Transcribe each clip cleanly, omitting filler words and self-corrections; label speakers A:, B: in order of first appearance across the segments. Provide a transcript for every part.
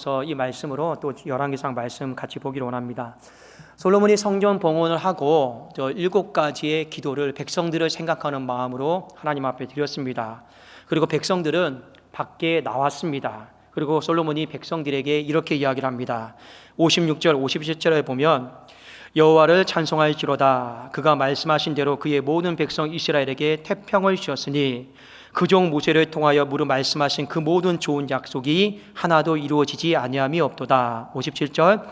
A: 그래서 이 말씀으로 또 열왕기상 말씀 같이 보기를 원합니다. 솔로몬이 성전 봉헌을 하고 7가지의 기도를 백성들을 생각하는 마음으로 하나님 앞에 드렸습니다. 그리고 백성들은 밖에 나왔습니다. 그리고 솔로몬이 백성들에게 이렇게 이야기를 합니다. 56절 57절에 보면 여호와를 찬송할지로다. 그가 말씀하신 대로 그의 모든 백성 이스라엘에게 태평을 주었으니 그종 모세를 통하여 무릇 말씀하신 그 모든 좋은 약속이 하나도 이루어지지 아니함이 없도다. 57절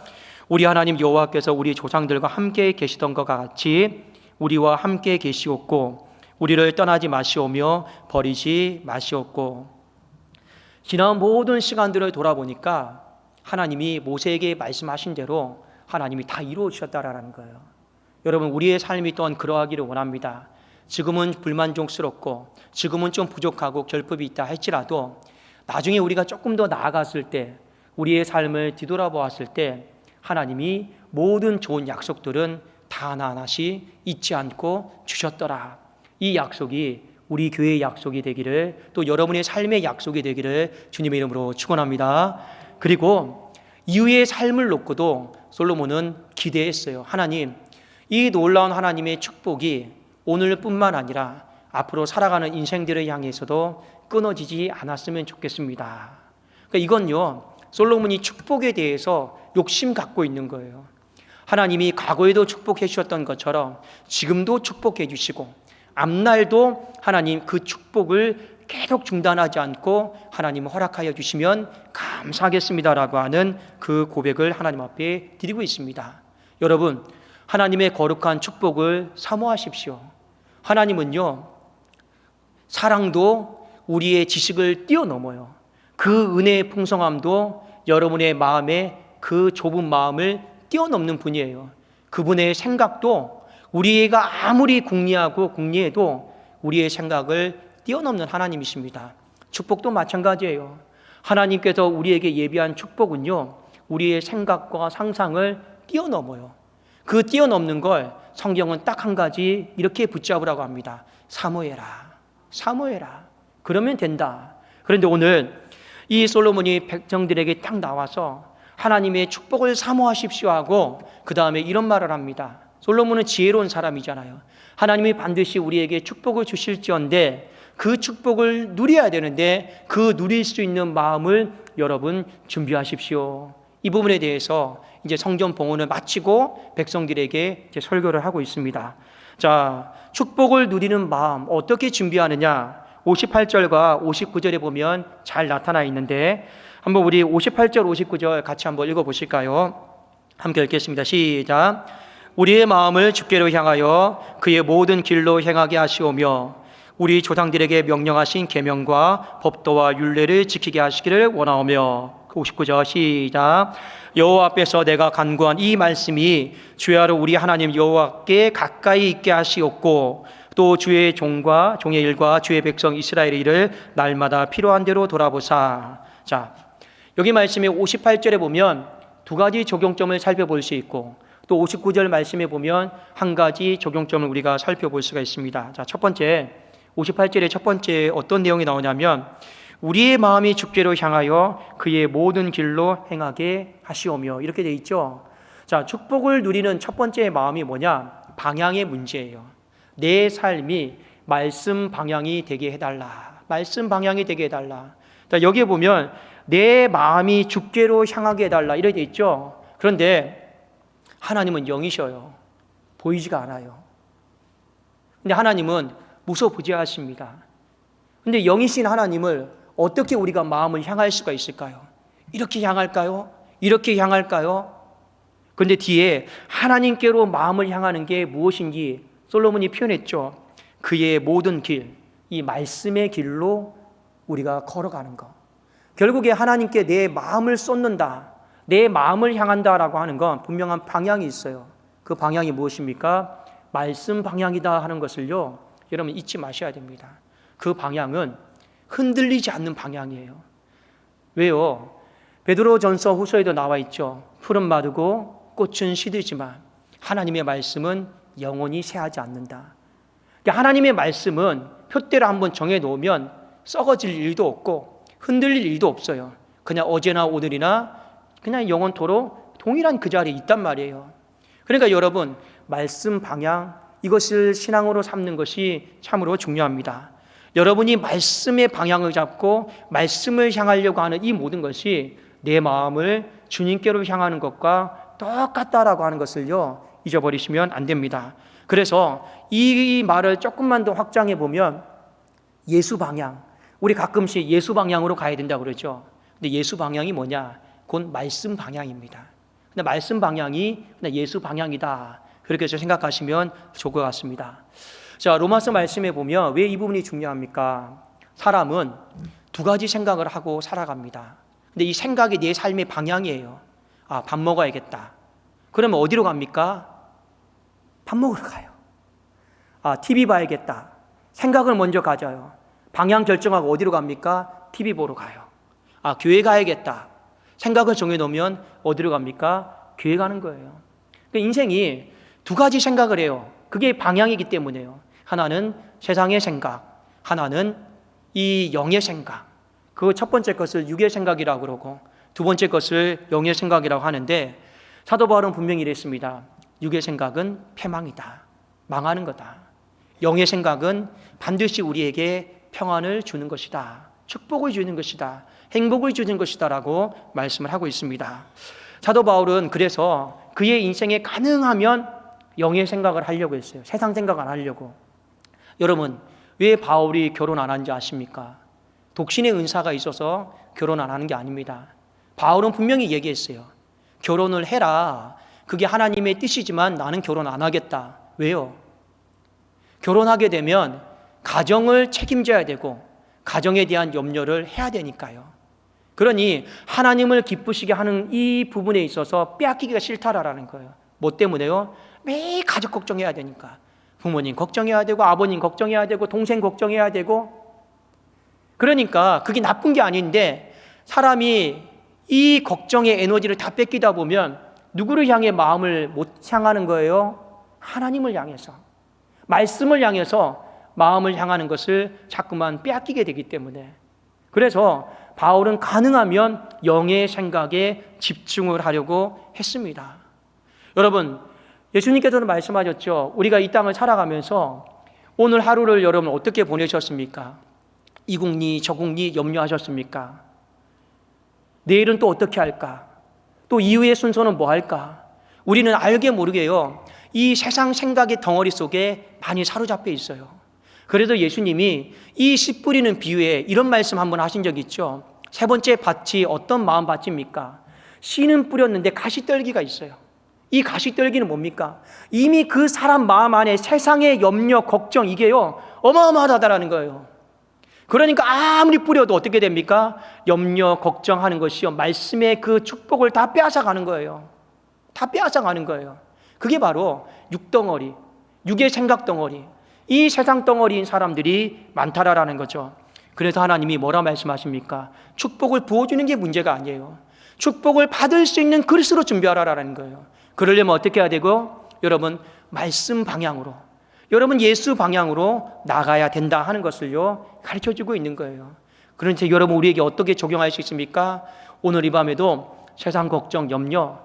A: 우리 하나님 여호와께서 우리 조상들과 함께 계시던 것 같이 우리와 함께 계시옵고 우리를 떠나지 마시오며 버리지 마시옵고. 지난 모든 시간들을 돌아보니까 하나님이 모세에게 말씀하신 대로 하나님이 다 이루어 주셨다라는 거예요. 여러분, 우리의 삶이 또한 그러하기를 원합니다. 지금은 불만족스럽고 지금은 좀 부족하고 결핍이 있다 할지라도 나중에 우리가 조금 더 나아갔을 때, 우리의 삶을 뒤돌아보았을 때 하나님이 모든 좋은 약속들은 다 하나하나씩 잊지 않고 주셨더라. 이 약속이 우리 교회의 약속이 되기를, 또 여러분의 삶의 약속이 되기를 주님의 이름으로 축원합니다. 그리고 이후의 삶을 놓고도 솔로몬은 기대했어요. 하나님, 이 놀라운 하나님의 축복이 오늘뿐만 아니라 앞으로 살아가는 인생들을 향해서도 끊어지지 않았으면 좋겠습니다. 그러니까 이건요, 솔로몬이 축복에 대해서 욕심 갖고 있는 거예요. 하나님이 과거에도 축복해 주셨던 것처럼 지금도 축복해 주시고 앞날도 하나님 그 축복을 계속 중단하지 않고 하나님 허락하여 주시면 감사하겠습니다라고 하는 그 고백을 하나님 앞에 드리고 있습니다. 여러분, 하나님의 거룩한 축복을 사모하십시오. 하나님은요, 사랑도 우리의 지식을 뛰어넘어요. 그 은혜의 풍성함도 여러분의 마음에 그 좁은 마음을 뛰어넘는 분이에요. 그분의 생각도 우리가 아무리 궁리하고 궁리해도 우리의 생각을 뛰어넘는 하나님이십니다. 축복도 마찬가지예요. 하나님께서 우리에게 예비한 축복은요, 우리의 생각과 상상을 뛰어넘어요. 그 뛰어넘는 걸 성경은 딱 한 가지 이렇게 붙잡으라고 합니다. 사모해라. 사모해라. 그러면 된다. 그런데 오늘 이 솔로몬이 백성들에게 딱 나와서 하나님의 축복을 사모하십시오 하고 그 다음에 이런 말을 합니다. 솔로몬은 지혜로운 사람이잖아요. 하나님이 반드시 우리에게 축복을 주실지언데 그 축복을 누려야 되는데 그 누릴 수 있는 마음을 여러분 준비하십시오. 이 부분에 대해서 이제 성전 봉헌을 마치고 백성들에게 이제 설교를 하고 있습니다. 자, 축복을 누리는 마음 어떻게 준비하느냐? 58절과 59절에 보면 잘 나타나 있는데 한번 우리 58절 59절 같이 한번 읽어 보실까요? 함께 읽겠습니다. 시작. 우리의 마음을 주께로 향하여 그의 모든 길로 행하게 하시오며 우리 조상들에게 명령하신 계명과 법도와 율례를 지키게 하시기를 원하오며. 59절 시작. 여호와 앞에서 내가 간구한 이 말씀이 주야로 우리 하나님 여호와께 가까이 있게 하시옵고 또 주의 종과 종의 일과 주의 백성 이스라엘의 일을 날마다 필요한 대로 돌아보사. 자, 여기 말씀에 58절에 보면 두 가지 적용점을 살펴볼 수 있고 또 59절 말씀에 보면 한 가지 적용점을 우리가 살펴볼 수가 있습니다. 자, 첫 번째 58절의 첫 번째 어떤 내용이 나오냐면 우리의 마음이 주께로 향하여 그의 모든 길로 행하게 하시오며 이렇게 돼 있죠. 자, 축복을 누리는 첫 번째 마음이 뭐냐? 방향의 문제예요. 내 삶이 말씀 방향이 되게 해달라. 말씀 방향이 되게 해달라. 자, 여기에 보면 내 마음이 주께로 향하게 해달라 이렇게 돼 있죠. 그런데 하나님은 영이셔요. 보이지가 않아요. 근데 하나님은 무소부재하십니다. 근데 영이신 하나님을 어떻게 우리가 마음을 향할 수가 있을까요? 이렇게 향할까요? 이렇게 향할까요? 그런데 뒤에 하나님께로 마음을 향하는 게 무엇인지 솔로몬이 표현했죠. 그의 모든 길, 이 말씀의 길로 우리가 걸어가는 것. 결국에 하나님께 내 마음을 쏟는다, 내 마음을 향한다라고 하는 건 분명한 방향이 있어요. 그 방향이 무엇입니까? 말씀 방향이다 하는 것을요, 여러분 잊지 마셔야 됩니다. 그 방향은 흔들리지 않는 방향이에요. 왜요? 베드로전서 후서에도 나와 있죠. 풀은 마르고 꽃은 시들지만 하나님의 말씀은 영원히 쇠하지 않는다. 그러니까 하나님의 말씀은 표대로 한번 정해놓으면 썩어질 일도 없고 흔들릴 일도 없어요. 그냥 어제나 오늘이나 그냥 영원토록 동일한 그 자리에 있단 말이에요. 그러니까 여러분, 말씀 방향, 이것을 신앙으로 삼는 것이 참으로 중요합니다. 여러분이 말씀의 방향을 잡고 말씀을 향하려고 하는 이 모든 것이 내 마음을 주님께로 향하는 것과 똑같다라고 하는 것을요, 잊어버리시면 안 됩니다. 그래서 이 말을 조금만 더 확장해 보면 예수 방향, 우리 가끔씩 예수 방향으로 가야 된다고 그러죠. 근데 예수 방향이 뭐냐? 곧 말씀 방향입니다. 근데 말씀 방향이 예수 방향이다, 그렇게 생각하시면 좋을 것 같습니다. 자, 로마서 말씀에 보면 왜 이 부분이 중요합니까? 사람은 두 가지 생각을 하고 살아갑니다. 근데 이 생각이 내 삶의 방향이에요. 아, 밥 먹어야겠다. 그러면 어디로 갑니까? 밥 먹으러 가요. 아, TV 봐야겠다. 생각을 먼저 가져요. 방향 결정하고 어디로 갑니까? TV 보러 가요. 아, 교회 가야겠다. 생각을 정해놓으면 어디로 갑니까? 교회 가는 거예요. 그러니까 인생이 두 가지 생각을 해요. 그게 방향이기 때문에요. 하나는 세상의 생각, 하나는 이 영의 생각. 그 첫 번째 것을 육의 생각이라고 그러고 두 번째 것을 영의 생각이라고 하는데, 사도 바울은 분명히 이랬습니다. 육의 생각은 패망이다, 망하는 거다. 영의 생각은 반드시 우리에게 평안을 주는 것이다, 축복을 주는 것이다, 행복을 주는 것이다 라고 말씀을 하고 있습니다. 사도 바울은 그래서 그의 인생에 가능하면 영의 생각을 하려고 했어요. 세상 생각 안 하려고. 여러분, 왜 바울이 결혼 안 한지 아십니까? 독신의 은사가 있어서 결혼 안 하는 게 아닙니다. 바울은 분명히 얘기했어요. 결혼을 해라. 그게 하나님의 뜻이지만 나는 결혼 안 하겠다. 왜요? 결혼하게 되면 가정을 책임져야 되고 가정에 대한 염려를 해야 되니까요. 그러니 하나님을 기쁘시게 하는 이 부분에 있어서 빼앗기기가 싫다라는 거예요. 뭐 때문에요? 매일 가족 걱정해야 되니까. 부모님 걱정해야 되고 아버님 걱정해야 되고 동생 걱정해야 되고. 그러니까 그게 나쁜 게 아닌데, 사람이 이 걱정의 에너지를 다 뺏기다 보면 누구를 향해 마음을 못 향하는 거예요? 하나님을 향해서, 말씀을 향해서 마음을 향하는 것을 자꾸만 빼앗기게 되기 때문에. 그래서 바울은 가능하면 영의 생각에 집중을 하려고 했습니다. 여러분, 예수님께서는 말씀하셨죠. 우리가 이 땅을 살아가면서 오늘 하루를 여러분 어떻게 보내셨습니까? 이국리 저국리 염려하셨습니까? 내일은 또 어떻게 할까? 또 이후의 순서는 뭐 할까? 우리는 알게 모르게요, 이 세상 생각의 덩어리 속에 많이 사로잡혀 있어요. 그래도 예수님이 이 씨 뿌리는 비유에 이런 말씀 한번 하신 적 있죠. 세 번째 밭이 어떤 마음 밭입니까? 씨는 뿌렸는데 가시떨기가 있어요. 이 가시떨기는 뭡니까? 이미 그 사람 마음 안에 세상의 염려, 걱정, 이게요 어마어마하다라는 거예요. 그러니까 아무리 뿌려도 어떻게 됩니까? 염려, 걱정하는 것이요, 말씀의 그 축복을 다 빼앗아가는 거예요. 다 빼앗아가는 거예요. 그게 바로 육덩어리, 육의 생각 덩어리, 이 세상 덩어리인 사람들이 많다라는 거죠. 그래서 하나님이 뭐라 말씀하십니까? 축복을 부어주는 게 문제가 아니에요. 축복을 받을 수 있는 그릇으로 준비하라라는 거예요. 그러려면 어떻게 해야 되고? 여러분, 말씀 방향으로, 여러분 예수 방향으로 나가야 된다 하는 것을요 가르쳐주고 있는 거예요. 그런데 여러분, 우리에게 어떻게 적용할 수 있습니까? 오늘 이 밤에도 세상 걱정, 염려,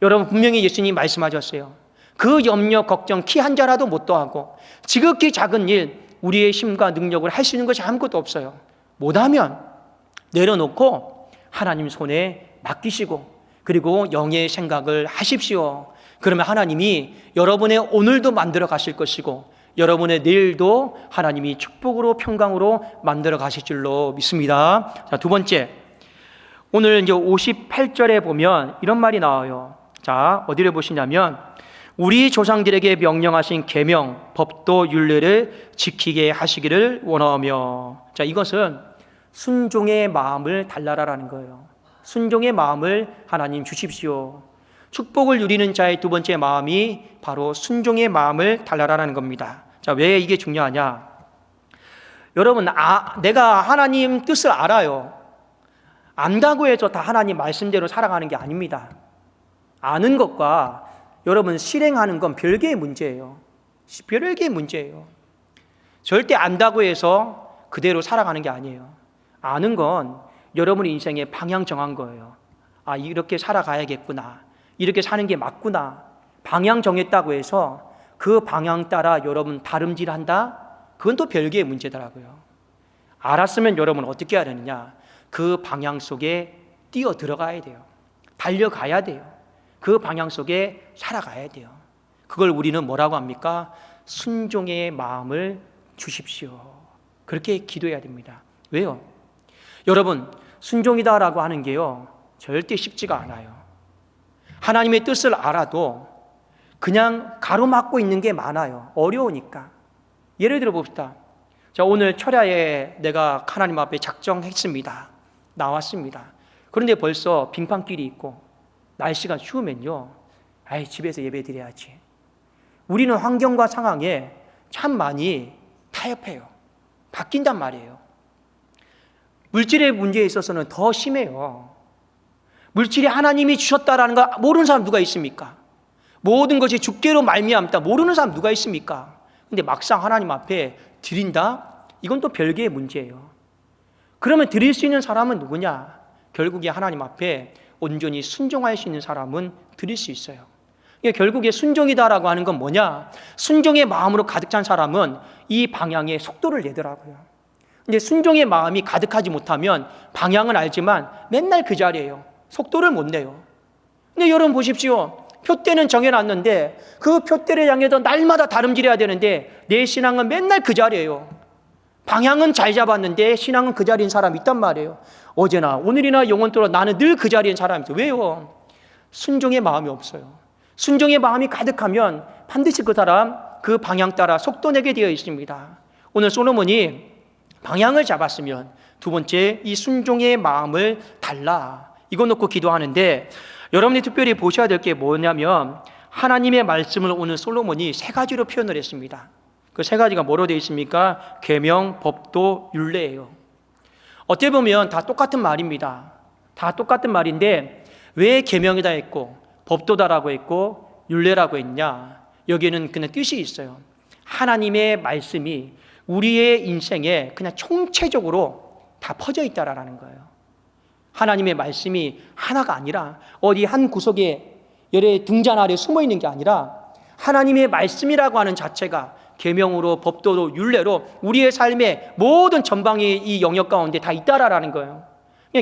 A: 여러분 분명히 예수님이 말씀하셨어요. 그 염려, 걱정 키 한 자라도 못 더하고 지극히 작은 일, 우리의 힘과 능력을 할 수 있는 것이 아무것도 없어요. 못하면 내려놓고 하나님 손에 맡기시고, 그리고 영의 생각을 하십시오. 그러면 하나님이 여러분의 오늘도 만들어 가실 것이고 여러분의 내일도 하나님이 축복으로 평강으로 만들어 가실 줄로 믿습니다. 자, 두 번째, 오늘 이제 58절에 보면 이런 말이 나와요. 자, 어디를 보시냐면 우리 조상들에게 명령하신 계명, 법도 율례를 지키게 하시기를 원하며. 자, 이것은 순종의 마음을 달라라라는 거예요. 순종의 마음을 하나님 주십시오. 축복을 누리는 자의 두 번째 마음이 바로 순종의 마음을 달라라는 겁니다. 자, 왜 이게 중요하냐? 여러분, 내가 하나님 뜻을 알아요. 안다고 해서 다 하나님 말씀대로 살아가는 게 아닙니다. 아는 것과 여러분 실행하는 건 별개의 문제예요. 별개의 문제예요. 절대 안다고 해서 그대로 살아가는 게 아니에요. 아는 건 여러분의 인생의 방향 정한 거예요. 아, 이렇게 살아가야겠구나, 이렇게 사는 게 맞구나, 방향 정했다고 해서 그 방향 따라 여러분 다름질한다? 그건 또 별개의 문제더라고요. 알았으면 여러분 어떻게 해야 되느냐? 그 방향 속에 뛰어 들어가야 돼요. 달려가야 돼요. 그 방향 속에 살아가야 돼요. 그걸 우리는 뭐라고 합니까? 순종의 마음을 주십시오. 그렇게 기도해야 됩니다. 왜요? 여러분, 순종이다라고 하는 게요, 절대 쉽지가 않아요. 하나님의 뜻을 알아도 그냥 가로막고 있는 게 많아요. 어려우니까. 예를 들어 봅시다. 자, 오늘 철야에 내가 하나님 앞에 작정했습니다. 나왔습니다. 그런데 벌써 빙판길이 있고 날씨가 추우면요, 아이, 집에서 예배 드려야지. 우리는 환경과 상황에 참 많이 타협해요. 바뀐단 말이에요. 물질의 문제에 있어서는 더 심해요. 물질이 하나님이 주셨다라는 거 모르는 사람 누가 있습니까? 모든 것이 주께로 말미암다 모르는 사람 누가 있습니까? 근데 막상 하나님 앞에 드린다? 이건 또 별개의 문제예요. 그러면 드릴 수 있는 사람은 누구냐? 결국에 하나님 앞에 온전히 순종할 수 있는 사람은 드릴 수 있어요. 결국에 순종이다라고 하는 건 뭐냐? 순종의 마음으로 가득 찬 사람은 이 방향에 속도를 내더라고요. 근데 순종의 마음이 가득하지 못하면 방향은 알지만 맨날 그 자리예요. 속도를 못 내요. 근데 여러분 보십시오. 표대는 정해놨는데 그 표대를 향해서 날마다 다름질해야 되는데 내 신앙은 맨날 그 자리예요. 방향은 잘 잡았는데 신앙은 그 자리인 사람이 있단 말이에요. 어제나 오늘이나 영원토록 나는 늘 그 자리인 사람이 있어요. 왜요? 순종의 마음이 없어요. 순종의 마음이 가득하면 반드시 그 사람 그 방향 따라 속도 내게 되어 있습니다. 오늘 솔로몬이 방향을 잡았으면 두 번째, 이 순종의 마음을 달라, 이거 놓고 기도하는데, 여러분이 특별히 보셔야 될 게 뭐냐면 하나님의 말씀을 오늘 솔로몬이 세 가지로 표현을 했습니다. 그 세 가지가 뭐로 되어 있습니까? 계명, 법도, 율례예요. 어떻게 보면 다 똑같은 말입니다. 다 똑같은 말인데 왜 계명이다 했고 법도다라고 했고 율례라고 했냐? 여기에는 그냥 뜻이 있어요. 하나님의 말씀이 우리의 인생에 그냥 총체적으로 다 퍼져 있다라는 거예요. 하나님의 말씀이 하나가 아니라 어디 한 구석에 여러 등잔 아래 숨어 있는 게 아니라 하나님의 말씀이라고 하는 자체가 계명으로 법도로 율례로 우리의 삶의 모든 전방의 이 영역 가운데 다 있다라는 거예요.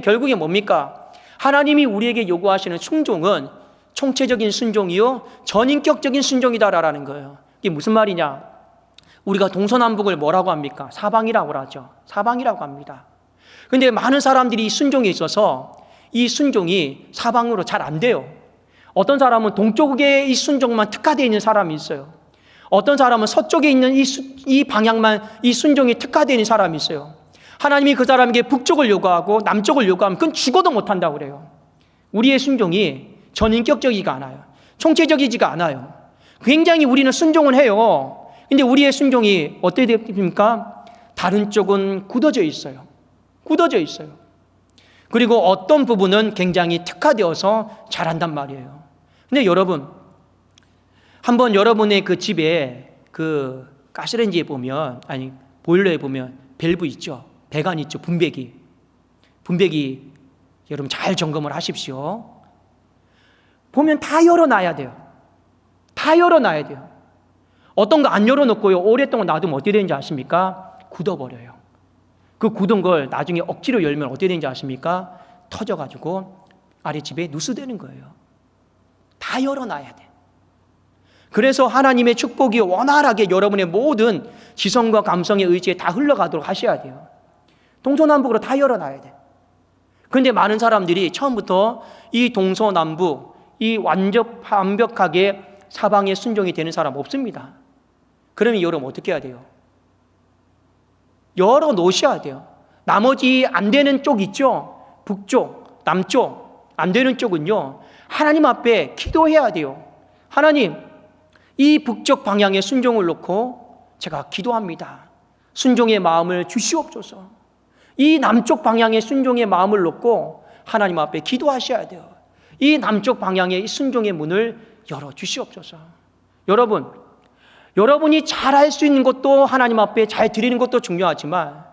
A: 결국에 뭡니까? 하나님이 우리에게 요구하시는 순종은 총체적인 순종이요 전인격적인 순종이다라는 거예요. 이게 무슨 말이냐? 우리가 동서남북을 뭐라고 합니까? 사방이라고 하죠. 사방이라고 합니다. 그런데 많은 사람들이 이 순종에 있어서 이 순종이 사방으로 잘 안 돼요. 어떤 사람은 동쪽에 이 순종만 특화되어 있는 사람이 있어요. 어떤 사람은 서쪽에 있는 이 방향만 이 순종이 특화되어 있는 사람이 있어요. 하나님이 그 사람에게 북쪽을 요구하고 남쪽을 요구하면 그건 죽어도 못한다고 그래요. 우리의 순종이 전인격적이지가 않아요. 총체적이지가 않아요. 굉장히 우리는 순종을 해요. 근데 우리의 순종이 어떻게 됩니까? 다른 쪽은 굳어져 있어요. 굳어져 있어요. 그리고 어떤 부분은 굉장히 특화되어서 잘한단 말이에요. 근데 여러분, 한번 여러분의 그 집에 그 가스레인지에 보면, 아니 보일러에 보면 밸브 있죠. 배관 있죠. 분배기 여러분 잘 점검을 하십시오. 보면 다 열어놔야 돼요. 다 열어놔야 돼요. 어떤 거 안 열어놓고요 오랫동안 놔두면 어떻게 되는지 아십니까? 굳어버려요. 그 굳은 걸 나중에 억지로 열면 어떻게 되는지 아십니까? 터져가지고 아랫집에 누수되는 거예요. 다 열어놔야 돼. 그래서 하나님의 축복이 원활하게 여러분의 모든 지성과 감성의 의지에 다 흘러가도록 하셔야 돼요. 동서남북으로 다 열어놔야 돼. 그런데 많은 사람들이 처음부터 이 동서남북 이 완벽하게 사방에 순종이 되는 사람 없습니다. 그러면 여러분 어떻게 해야 돼요? 열어 놓으셔야 돼요. 나머지 안 되는 쪽 있죠? 북쪽, 남쪽 안 되는 쪽은요 하나님 앞에 기도해야 돼요. 하나님, 이 북쪽 방향에 순종을 놓고 제가 기도합니다. 순종의 마음을 주시옵소서. 이 남쪽 방향에 순종의 마음을 놓고 하나님 앞에 기도하셔야 돼요. 이 남쪽 방향의 순종의 문을 열어 주시옵소서. 여러분이 잘할 수 있는 것도 하나님 앞에 잘 드리는 것도 중요하지만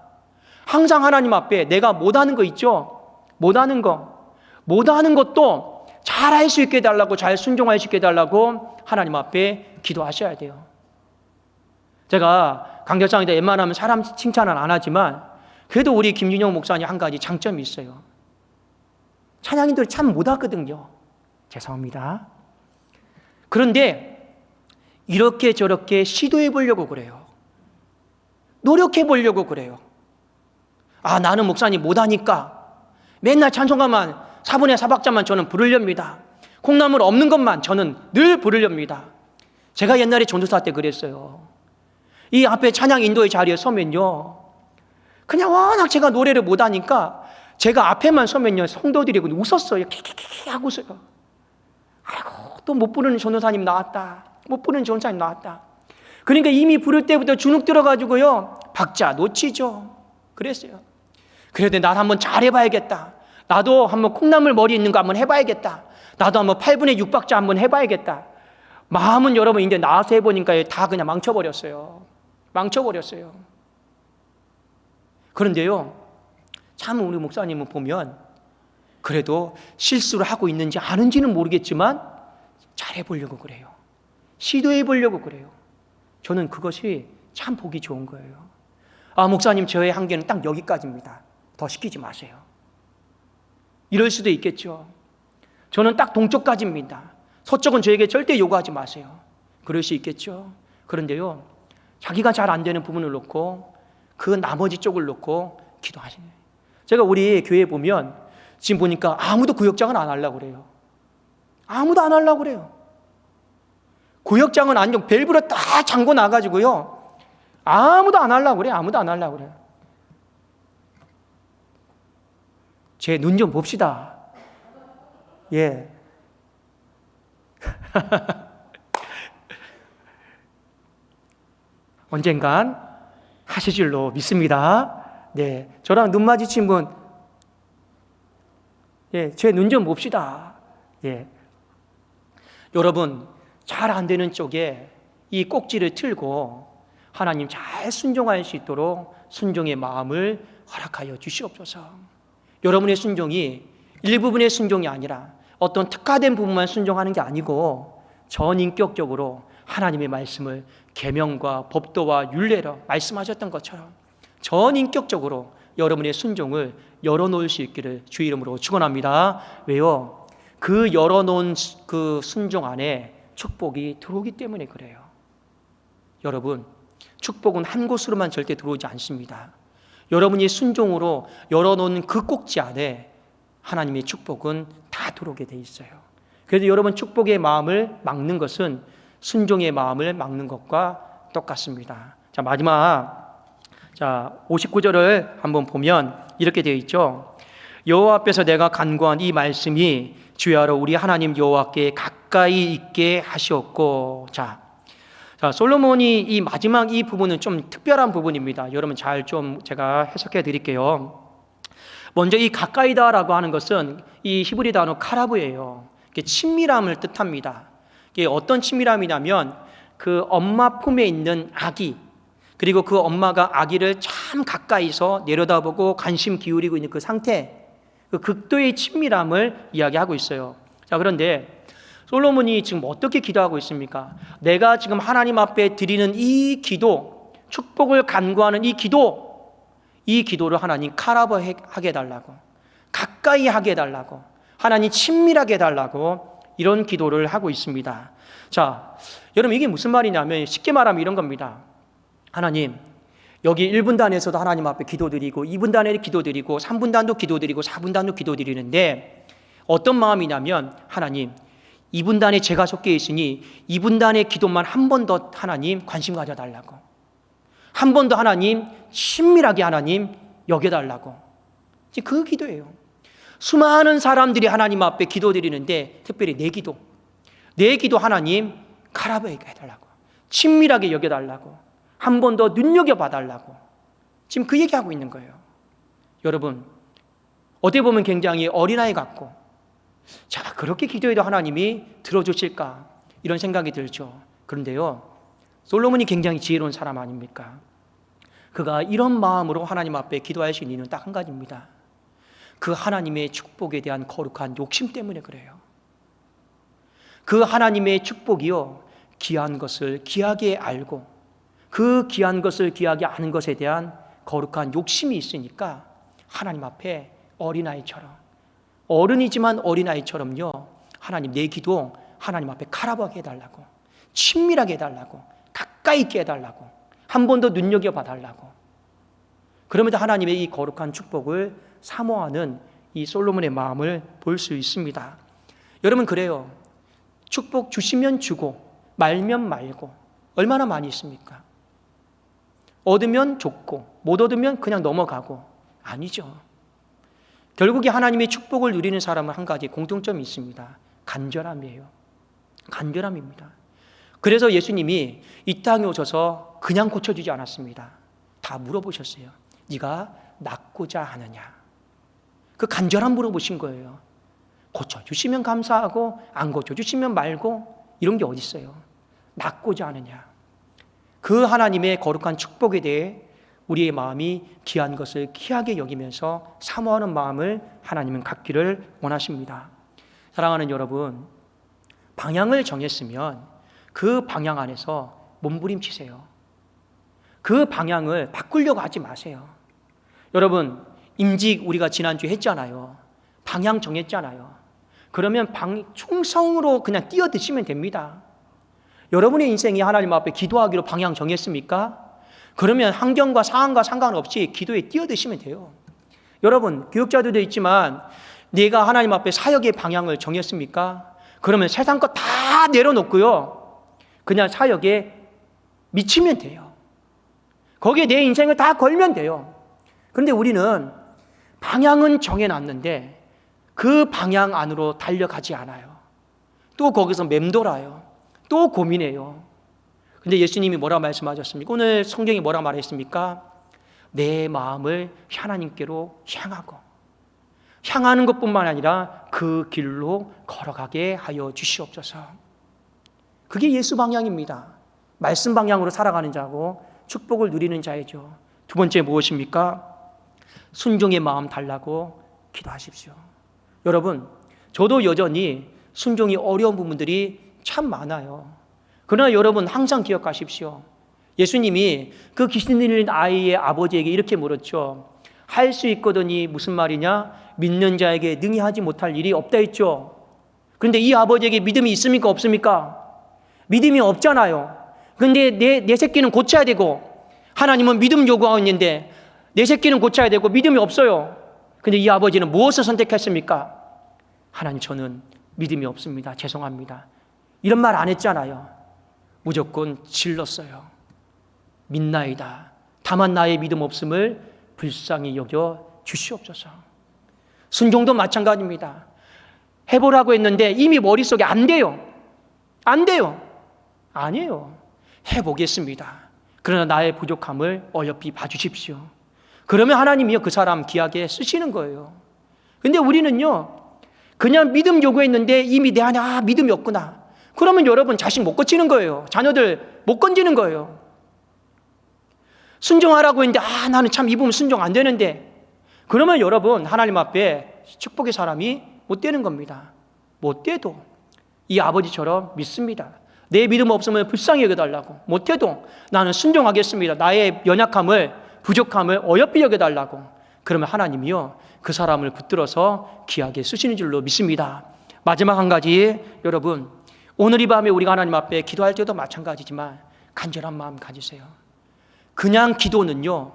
A: 항상 하나님 앞에 내가 못하는 거 있죠? 못하는 거, 못하는 것도 잘 할 수 있게 해달라고, 잘 순종할 수 있게 해달라고 하나님 앞에 기도하셔야 돼요. 제가 강결상인데 웬만하면 사람 칭찬은 안 하지만 그래도 우리 김준영 목사님 한 가지 장점이 있어요. 찬양인들 참 못하거든요. 죄송합니다. 그런데 이렇게 저렇게 시도해 보려고 그래요. 노력해 보려고 그래요. 아, 나는 목사님 못하니까 맨날 찬송가만 4분의 4박자만 저는 부르렵니다. 콩나물 없는 것만 저는 늘 부르렵니다. 제가 옛날에 전도사 때 그랬어요. 이 앞에 찬양 인도의 자리에 서면요, 그냥 워낙 제가 노래를 못하니까 제가 앞에만 서면요, 성도들이 웃었어요. 키키키 하고 웃어요. 아이고, 또 못 부르는 전도사님 나왔다, 못 부르는 전도사님 나왔다. 그러니까 이미 부를 때부터 주눅 들어가지고요, 박자 놓치죠. 그랬어요. 그래도 나도 한번 잘 해봐야겠다. 나도 한번 콩나물 머리 있는 거 한번 해봐야겠다. 나도 한번 8분의 6박자 한번 해봐야겠다. 마음은 여러분 이제 나와서 해보니까 다 그냥 망쳐버렸어요. 망쳐버렸어요. 그런데요, 참 우리 목사님은 보면 그래도 실수를 하고 있는지 아는지는 모르겠지만 잘해보려고 그래요. 시도해보려고 그래요. 저는 그것이 참 보기 좋은 거예요. 아, 목사님 저의 한계는 딱 여기까지입니다. 더 시키지 마세요. 이럴 수도 있겠죠. 저는 딱 동쪽까지입니다. 서쪽은 저에게 절대 요구하지 마세요. 그럴 수 있겠죠. 그런데요, 자기가 잘 안 되는 부분을 놓고 그 나머지 쪽을 놓고 기도하시네요. 제가 우리 교회에 보면 지금 보니까 아무도 구역장은 안 하려고 그래요. 아무도 안 하려고 그래요. 구역장은 안정 밸브로 딱 잠궈 놔가지고요, 아무도 안 하려고 그래요. 아무도 안 하려고 그래요. 제 눈 좀 봅시다. 예. 언젠간 하실 줄로 믿습니다. 네. 저랑 눈 마주친 분, 예, 제 눈 좀 봅시다. 예. 여러분, 잘 안 되는 쪽에 이 꼭지를 틀고 하나님 잘 순종할 수 있도록 순종의 마음을 허락하여 주시옵소서. 여러분의 순종이 일부분의 순종이 아니라 어떤 특화된 부분만 순종하는 게 아니고 전인격적으로 하나님의 말씀을 계명과 법도와 율례로 말씀하셨던 것처럼 전인격적으로 여러분의 순종을 열어놓을 수 있기를 주의 이름으로 축원합니다. 왜요? 그 열어놓은 그 순종 안에 축복이 들어오기 때문에 그래요. 여러분, 축복은 한 곳으로만 절대 들어오지 않습니다. 여러분이 순종으로 열어놓은 그 꼭지 안에 하나님의 축복은 다 들어오게 돼 있어요. 그래서 여러분, 축복의 마음을 막는 것은 순종의 마음을 막는 것과 똑같습니다. 자, 마지막 59절을 한번 보면 이렇게 되어 있죠. 여호와 앞에서 내가 간구한 이 말씀이 주야로 우리 하나님 여호와께 가까이 있게 하시옵고. 자, 솔로몬이 이 마지막 이 부분은 좀 특별한 부분입니다. 여러분 잘 좀 제가 해석해 드릴게요. 먼저 이 가까이다라고 하는 것은 이 히브리 단어 카라브예요. 친밀함을 뜻합니다. 이게 어떤 친밀함이냐면 그 엄마 품에 있는 아기, 그리고 그 엄마가 아기를 참 가까이서 내려다보고 관심 기울이고 있는 그 상태, 그 극도의 친밀함을 이야기하고 있어요. 자, 그런데 솔로몬이 지금 어떻게 기도하고 있습니까? 내가 지금 하나님 앞에 드리는 이 기도, 축복을 간구하는 이 기도를 하나님 카라버 하게 해달라고, 가까이 하게 해달라고, 하나님 친밀하게 해달라고 이런 기도를 하고 있습니다. 자, 여러분 이게 무슨 말이냐면 쉽게 말하면 이런 겁니다. 하나님, 여기 1분단에서도 하나님 앞에 기도드리고 2분단에 기도드리고 3분단도 기도드리고 4분단도 기도드리는데 어떤 마음이냐면 하나님, 2분단에 제가 속해 있으니 2분단의 기도만 한 번 더 하나님 관심 가져달라고, 한 번 더 하나님 친밀하게 하나님 여겨달라고, 이제 그 기도예요. 수많은 사람들이 하나님 앞에 기도드리는데 특별히 내 기도 하나님 카라브에게 해달라고, 친밀하게 여겨달라고, 한 번 더 눈여겨봐달라고 지금 그 얘기하고 있는 거예요. 여러분, 어떻게 보면 굉장히 어린아이 같고, 자, 그렇게 기도해도 하나님이 들어주실까 이런 생각이 들죠. 그런데요, 솔로몬이 굉장히 지혜로운 사람 아닙니까? 그가 이런 마음으로 하나님 앞에 기도할 수 있는 이유는 딱 한 가지입니다. 그 하나님의 축복에 대한 거룩한 욕심 때문에 그래요. 그 하나님의 축복이요, 귀한 것을 귀하게 알고 그 귀한 것을 귀하게 아는 것에 대한 거룩한 욕심이 있으니까 하나님 앞에 어린아이처럼, 어른이지만 어린아이처럼요, 하나님 내 기도 하나님 앞에 카라바게 해달라고, 친밀하게 해달라고, 가까이 있게 해달라고, 한 번 더 눈여겨봐 달라고. 그러면서 하나님의 이 거룩한 축복을 사모하는 이 솔로몬의 마음을 볼 수 있습니다. 여러분, 그래요. 축복 주시면 주고 말면 말고 얼마나 많이 있습니까? 얻으면 좋고 못 얻으면 그냥 넘어가고. 아니죠. 결국에 하나님의 축복을 누리는 사람은 한 가지 공통점이 있습니다. 간절함이에요. 간절함입니다. 그래서 예수님이 이 땅에 오셔서 그냥 고쳐주지 않았습니다. 다 물어보셨어요. 네가 낫고자 하느냐? 그 간절함 물어보신 거예요. 고쳐주시면 감사하고 안 고쳐주시면 말고 이런 게 어디 있어요? 낫고자 하느냐? 그 하나님의 거룩한 축복에 대해 우리의 마음이 귀한 것을 귀하게 여기면서 사모하는 마음을 하나님은 갖기를 원하십니다. 사랑하는 여러분, 방향을 정했으면 그 방향 안에서 몸부림치세요. 그 방향을 바꾸려고 하지 마세요. 여러분, 임직 우리가 지난주에 했잖아요. 방향 정했잖아요. 그러면 충성으로 그냥 뛰어드시면 됩니다. 여러분의 인생이 하나님 앞에 기도하기로 방향 정했습니까? 그러면 환경과 상황과 상관없이 기도에 뛰어드시면 돼요. 여러분, 교육자들도 있지만 내가 하나님 앞에 사역의 방향을 정했습니까? 그러면 세상 거 다 내려놓고요, 그냥 사역에 미치면 돼요. 거기에 내 인생을 다 걸면 돼요. 그런데 우리는 방향은 정해놨는데 그 방향 안으로 달려가지 않아요. 또 거기서 맴돌아요. 또 고민해요. 근데 예수님이 뭐라 말씀하셨습니까? 오늘 성경이 뭐라 말했습니까? 내 마음을 하나님께로 향하는 것뿐만 아니라 그 길로 걸어가게 하여 주시옵소서. 그게 예수 방향입니다. 말씀 방향으로 살아가는 자고 축복을 누리는 자이죠. 두 번째 무엇입니까? 순종의 마음 달라고 기도하십시오. 여러분, 저도 여전히 순종이 어려운 부분들이 참 많아요. 그러나 여러분, 항상 기억하십시오. 예수님이 그 귀신 들린 아이의 아버지에게 이렇게 물었죠. 할 수 있거든이 무슨 말이냐? 믿는 자에게 능히 하지 못할 일이 없다 했죠. 그런데 이 아버지에게 믿음이 있습니까? 없습니까? 믿음이 없잖아요. 그런데 내 새끼는 고쳐야 되고, 하나님은 믿음 요구하고 있는데 내 새끼는 고쳐야 되고 믿음이 없어요. 그런데 이 아버지는 무엇을 선택했습니까? 하나님, 저는 믿음이 없습니다. 죄송합니다. 이런 말 안 했잖아요. 무조건 질렀어요. 믿나이다. 다만 나의 믿음 없음을 불쌍히 여겨 주시옵소서. 순종도 마찬가지입니다. 해보라고 했는데 이미 머릿속에 안 돼요. 안 돼요. 아니에요. 해보겠습니다. 그러나 나의 부족함을 어여삐 봐주십시오. 그러면 하나님이요, 그 사람 귀하게 쓰시는 거예요. 근데 우리는요, 그냥 믿음 요구했는데 이미 내 안에 믿음이 없구나. 그러면 여러분, 자식 못 고치는 거예요. 자녀들 못 건지는 거예요. 순종하라고 했는데 나는 참 이 부분 순종 안 되는데, 그러면 여러분, 하나님 앞에 축복의 사람이 못 되는 겁니다. 못 돼도 이 아버지처럼 믿습니다. 내 믿음 없으면 불쌍히 여겨달라고. 못해도 나는 순종하겠습니다. 나의 연약함을, 부족함을 어여삐 여겨달라고. 그러면 하나님이요, 그 사람을 붙들어서 귀하게 쓰시는 줄로 믿습니다. 마지막 한 가지, 여러분, 오늘 이 밤에 우리가 하나님 앞에 기도할 때도 마찬가지지만 간절한 마음 가지세요. 그냥 기도는요,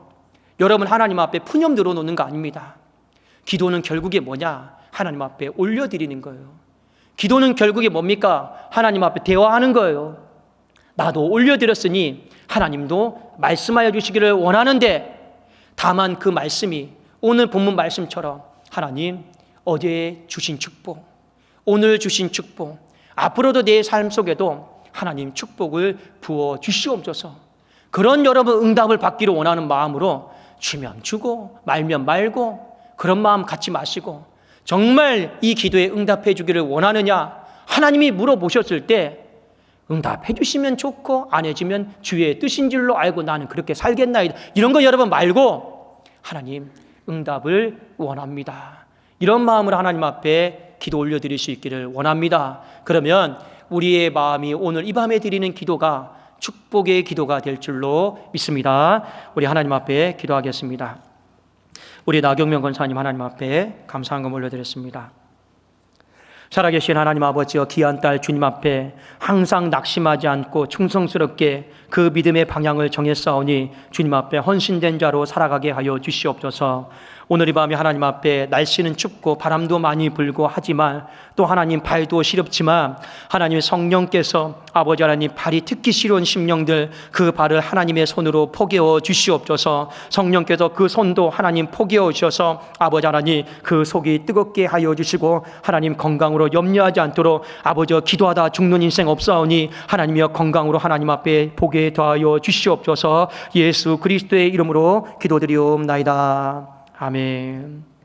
A: 여러분 하나님 앞에 푸념 들어놓는 거 아닙니다. 기도는 결국에 뭐냐? 하나님 앞에 올려드리는 거예요. 기도는 결국에 뭡니까? 하나님 앞에 대화하는 거예요. 나도 올려드렸으니 하나님도 말씀하여 주시기를 원하는데, 다만 그 말씀이 오늘 본문 말씀처럼 하나님, 어제 주신 축복, 오늘 주신 축복, 앞으로도 내 삶 속에도 하나님 축복을 부어 주시옵소서. 그런 여러분 응답을 받기를 원하는 마음으로 주면 주고 말면 말고 그런 마음 갖지 마시고, 정말 이 기도에 응답해 주기를 원하느냐? 하나님이 물어보셨을 때 응답해 주시면 좋고 안 해주면 주의 뜻인 줄로 알고 나는 그렇게 살겠나이다, 이런 거 여러분 말고 하나님 응답을 원합니다. 이런 마음으로 하나님 앞에 기도 올려드릴 수 있기를 원합니다. 그러면 우리의 마음이 오늘 이 밤에 드리는 기도가 축복의 기도가 될 줄로 믿습니다. 우리 하나님 앞에 기도하겠습니다. 우리 나경명 권사님 하나님 앞에 감사한 금 올려드렸습니다. 살아계신 하나님 아버지여, 귀한 딸 주님 앞에 항상 낙심하지 않고 충성스럽게 그 믿음의 방향을 정했사오니 주님 앞에 헌신된 자로 살아가게 하여 주시옵소서. 오늘 이 밤에 하나님 앞에 날씨는 춥고 바람도 많이 불고 하지만 또 하나님 발도 시렵지만 하나님의 성령께서 아버지 하나님 발이 특히 시려운 심령들 그 발을 하나님의 손으로 포개어 주시옵소서. 성령께서 그 손도 하나님 포개어 주셔서 아버지 하나님 그 속이 뜨겁게 하여 주시고 하나님 건강으로 염려하지 않도록 아버지여 기도하다 죽는 인생 없사오니 하나님이여 건강으로 하나님 앞에 보게 더하여 주시옵소서. 예수 그리스도의 이름으로 기도드리옵나이다. 아멘.